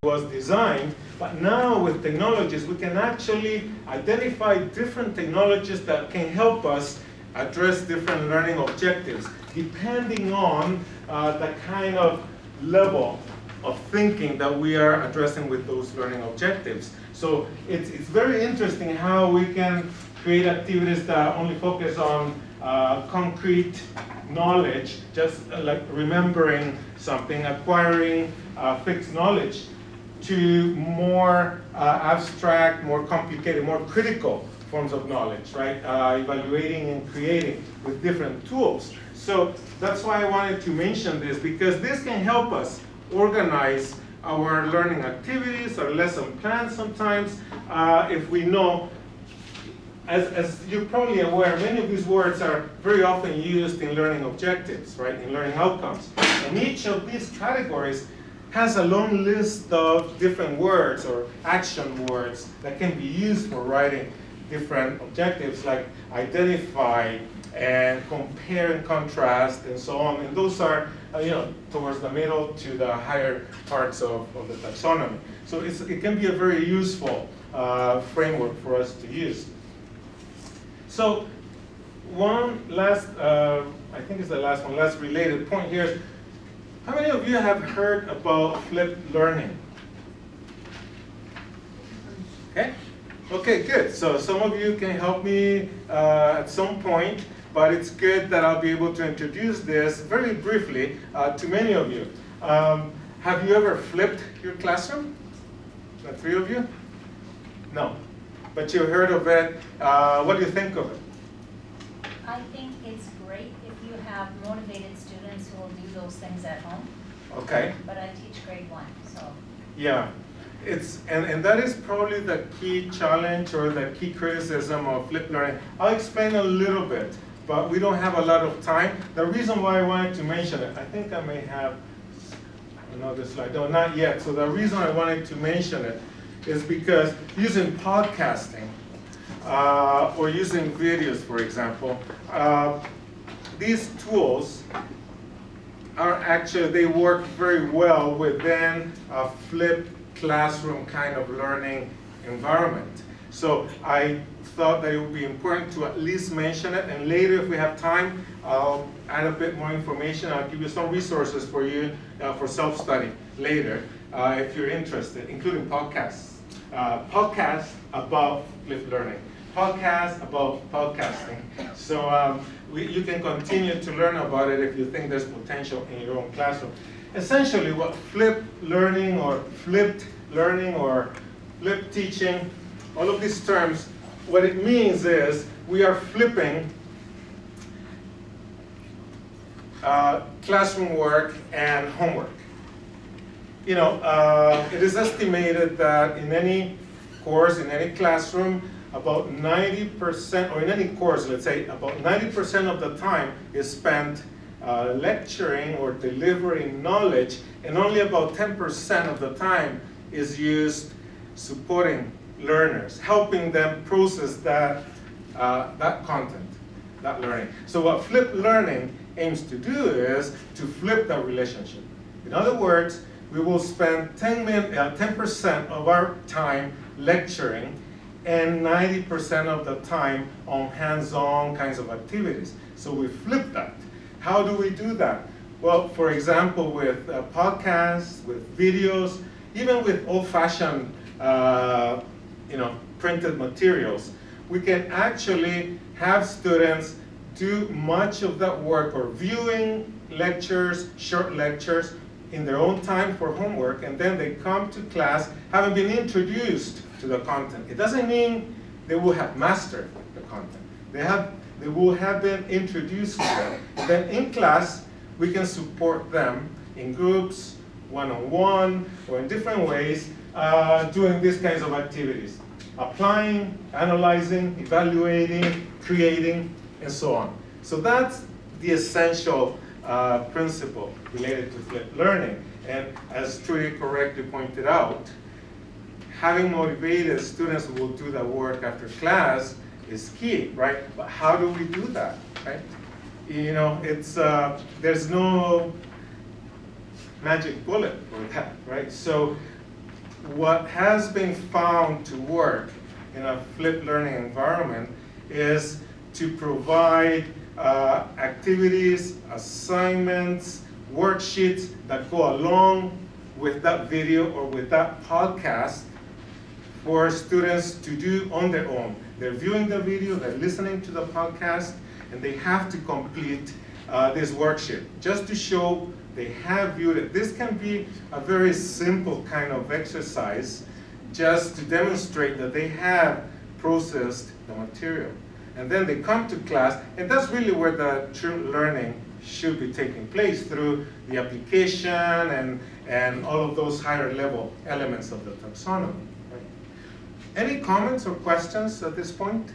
was designed, but now with technologies, we can actually identify different technologies that can help us address different learning objectives, depending on the kind of level of thinking that we are addressing with those learning objectives. So it's very interesting how we can create activities that only focus on concrete knowledge, just like remembering something, acquiring fixed knowledge, to more abstract, more complicated, more critical forms of knowledge, right? Evaluating and creating with different tools. So that's why I wanted to mention this, because this can help us organize our learning activities, our lesson plans sometimes, if we know, as you're probably aware, many of these words are very often used in learning objectives, right, in learning outcomes. And each of these categories has a long list of different words or action words that can be used for writing different objectives, like identify and compare and contrast and so on. And those are towards the middle to the higher parts of the taxonomy. So it can be a very useful framework for us to use. So one last, I think it's the last one, last related point here is, how many of you have heard about flipped learning? Okay? Okay, good. So some of you can help me at some point, but it's good that I'll be able to introduce this very briefly to many of you. Have you ever flipped your classroom? The three of you? No. But you heard of it. What do you think of it? I think it's great if you have motivated students who will do those things at home. Okay. But I teach grade 1, so. Yeah. And that is probably the key challenge or the key criticism of flipped learning. I'll explain a little bit, but we don't have a lot of time. The reason why I wanted to mention it, I think I may have another slide. No, not yet. So the reason I wanted to mention it is because using podcasting or using videos, for example, these tools are actually, they work very well within a flipped classroom kind of learning environment. So I thought that it would be important to at least mention it, and later if we have time, I'll add a bit more information. I'll give you some resources for you for self-study later if you're interested, including podcasts. Podcasts about flipped learning. Podcasts about podcasting. So you can continue to learn about it if you think there's potential in your own classroom. Essentially, what flipped learning or flipped teaching, all of these terms, what it means is we are flipping classroom work and homework. It is estimated that in any course, in any classroom, about 90%, or in any course, let's say, about 90% of the time is spent lecturing or delivering knowledge, and only about 10% of the time is used supporting learners, helping them process that content, that learning. So what flipped learning aims to do is to flip that relationship. In other words, we will spend 10% of our time lecturing and 90% of the time on hands-on kinds of activities. So we flip that. How do we do that? Well, for example, with podcasts, with videos, even with old-fashioned printed materials, we can actually have students do much of that work, or viewing lectures, short lectures, in their own time for homework, and then they come to class having been introduced to the content. It doesn't mean they will have mastered the content. They will have been introduced to them. And then in class, we can support them in groups, one-on-one, or in different ways, doing these kinds of activities. Applying, analyzing, evaluating, creating, and so on. So that's the essential principle related to flipped learning. And as Trudy correctly pointed out, having motivated students who will do that work after class is key, right? But how do we do that, right? There's no magic bullet for that, right? So what has been found to work in a flipped learning environment is to provide activities, assignments, worksheets that go along with that video or with that podcast for students to do on their own. They're viewing the video, they're listening to the podcast, and they have to complete this worksheet just to show they have viewed it. This can be a very simple kind of exercise just to demonstrate that they have processed the material. And then they come to class, and that's really where the true learning should be taking place, through the application and all of those higher level elements of the taxonomy. Right? Any comments or questions at this point?